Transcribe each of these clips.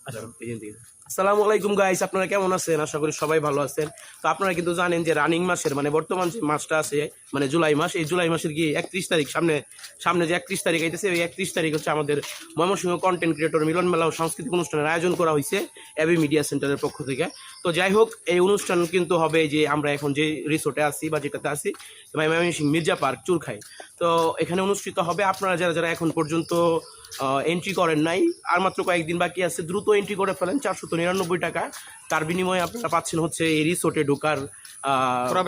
আসসালামু আলাইকুম গাইস, আপনারা কেমন আছেন? আশা করি সবাই ভালো আছেন। তো আপনারা কিন্তু জানেন যে রানিং মাসের মানে বর্তমান যে মাসটা আছে মানে জুলাই মাস, এই জুলাই মাসের কি 31 তারিখ সামনে যে 31 তারিখ আইতেছে, ওই 31 তারিখ হচ্ছে আমাদের ময়মনসিংহ কন্টেন্ট ক্রিয়েটর মিলন মেলা ও সাংস্কৃতিক অনুষ্ঠানের আয়োজন করা হয়েছে এবি মিডিয়া সেন্টারের পক্ষ থেকে। তো যাই হোক, এই অনুষ্ঠান কিন্তু হবে যে আমরা এখন যে রিসোর্টে আছি বা যেটাতে আছি ময়মনসিংহ মির্জা পার্ক চুরখাই। তো এখানে অনুষ্ঠিত হবে। আপনারা যারা যারা এখন পর্যন্ত এন্ট্রি করেন নাই, আর মাত্র কয়েকদিন বাকি আছে, দ্রুত এন্ট্রি করে ফেলেন। 499 টাকা, তার বিনিময়ে আপনারা পাচ্ছেন হচ্ছে এই রিসোর্টে ঢোকার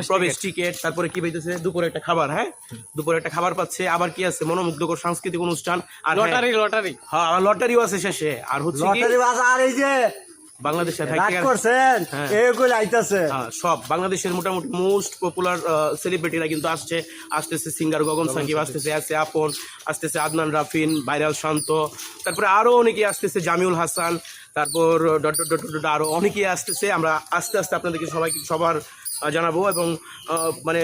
প্রবেশ টিকিট, তারপরে কি পাইতেছে দুপুরে একটা খাবার। হ্যাঁ, দুপুরে একটা খাবার পাচ্ছে, আবার কি আছে মনোমুগ্ধকর সাংস্কৃতিক অনুষ্ঠান, আর লটারি। হ্যাঁ, লটারিও আছে শেষে। আর হচ্ছে আর এই যে বাংলাদেশে সব বাংলাদেশের মোটামুটি মোস্ট পপুলার সেলিব্রিটিরা কিন্তু আসতেছে। সিঙ্গার গগন সাকিব আসতেছে, আছে আপন আসতেছে, আদনান রাফিন, ভাইরাল শান্ত, তারপরে আরো অনেকেই আসতেছে, জামিউল হাসান, তারপর আরো অনেকেই আসতেছে। আমরা আস্তে আস্তে আপনাদেরকে সবার জানাবো। এবং মানে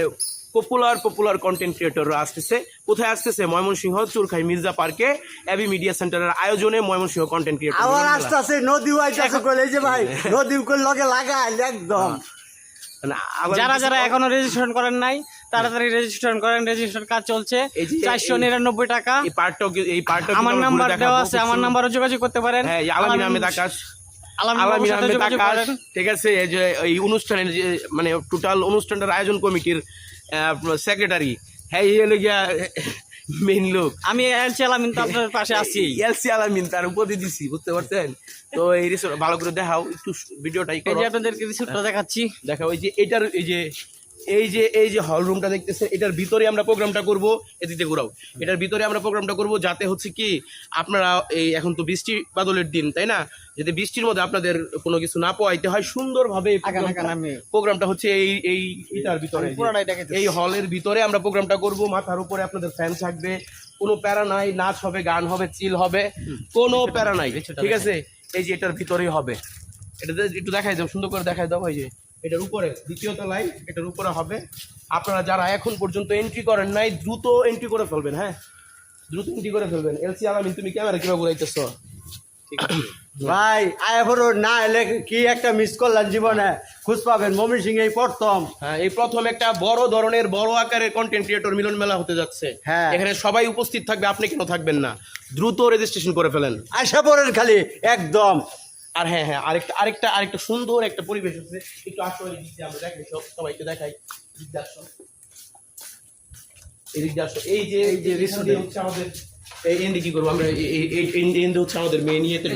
পপুলার কন্টেন্ট ক্রিয়েটররা আসতেছে। কোথায় আসতেছে? ময়মনসিংহ চুরখাই মির্জা পার্কে এবি মিডিয়া সেন্টারের আয়োজনে ময়মনসিংহ কন্টেন্ট ক্রিয়েটর আবার আসতেছে। নদীও আইতাছে কইলে যে ভাই নদী কই লগে লাগাই একদম। যারা যারা এখনো রেজিস্ট্রেশন করেন নাই তাড়াতাড়ি রেজিস্ট্রেশন করেন, রেজিস্ট্রেশন কাজ চলছে। 499 টাকা। এই পার্টটা আমার নাম্বার দেওয়া আছে, আমার নাম্বারও যোগাযোগ করতে পারেন। হ্যাঁ, আলামিন আহমেদ আকাশ, ঠিক আছে। এই যে এই অনুষ্ঠানের যে মানে টোটাল অনুষ্ঠানটার আয়োজন কমিটির সেক্রেটারি, হ্যাঁ এই হলো গিয়া মেইন লোক। আমি এলসি আলামিন তো আপনার পাশে আছি। এলসি আলামিন তার উপরে দিছি, বুঝতে পারছেন? তো এই রিসোর্ট ভালো করে দেখাও একটু, ভিডিওটাই করো। এই যে আপনাদেরকে রিসোর্টটা দেখাচ্ছি, দেখাও। এই যে এটার এই যে হল রুমটা দেখতেছে, এটার ভিতরে আমরা প্রোগ্রামটা করব। এদিকে ঘোরাও। এটার ভিতরে আমরা প্রোগ্রামটা করব, যাতে হচ্ছে কি আপনারা এই এখন তো বৃষ্টি বাদলের দিন, তাই না? যাতে বৃষ্টির মধ্যে আপনাদের কোনো কিছু না পোয়াইতে হয়, সুন্দরভাবে প্রোগ্রামটা হচ্ছে এইটার ভিতরে, এই হলের ভিতরে আমরা প্রোগ্রামটা করব। মাথার উপরে আপনাদের ফ্যান থাকবে, কোনো প্যারা নাই, নাচ হবে, গান হবে, চিল হবে, কোনো প্যারা নাই, ঠিক আছে? এই যে এটার ভিতরেই হবে। এটাতে একটু দেখাই দাও, সুন্দর করে দেখাই দাও। এই যে এটার উপরে দ্বিতীয় তলায় এটার উপরে হবে। আপনারা যারা এখন পর্যন্ত এন্ট্রি করেন নাই, দ্রুত এন্ট্রি করে ফেলবেন। হ্যাঁ, দ্রুত এন্ট্রি করে ফেলবেন। এলসি আলামিন, তুমি ক্যামেরা কিভাবে ঘুরাইতেছ? ভাই আয়ফরো না এলে কি একটা মিস করলেন জীবনে, খুঁজ পাবেন। ময়মনসিংহ এই প্রথম, হ্যাঁ, এই প্রথম একটা বড় ধরনের বড় আকারের কন্টেন্ট ক্রিয়েটর মিলন মেলা হতে যাচ্ছে। হ্যাঁ, এখানে সবাই উপস্থিত থাকবে, আপনি কেন থাকবেন না? দ্রুত রেজিস্ট্রেশন করে ফেলেন, আশা পড়েন খালি একদম। আর হ্যাঁ হ্যাঁ, আরেকটা সুন্দর একটা পরিবেশ আছে। একটু আসো, এই দিক দিয়ে আমরা দেখাই, সবাইকে দেখাই। এই যে রিসোর্টে হচ্ছে আমাদের এই এন্ডি কি করবো আমরা, এই হচ্ছে আমাদের মেন ইয়েতে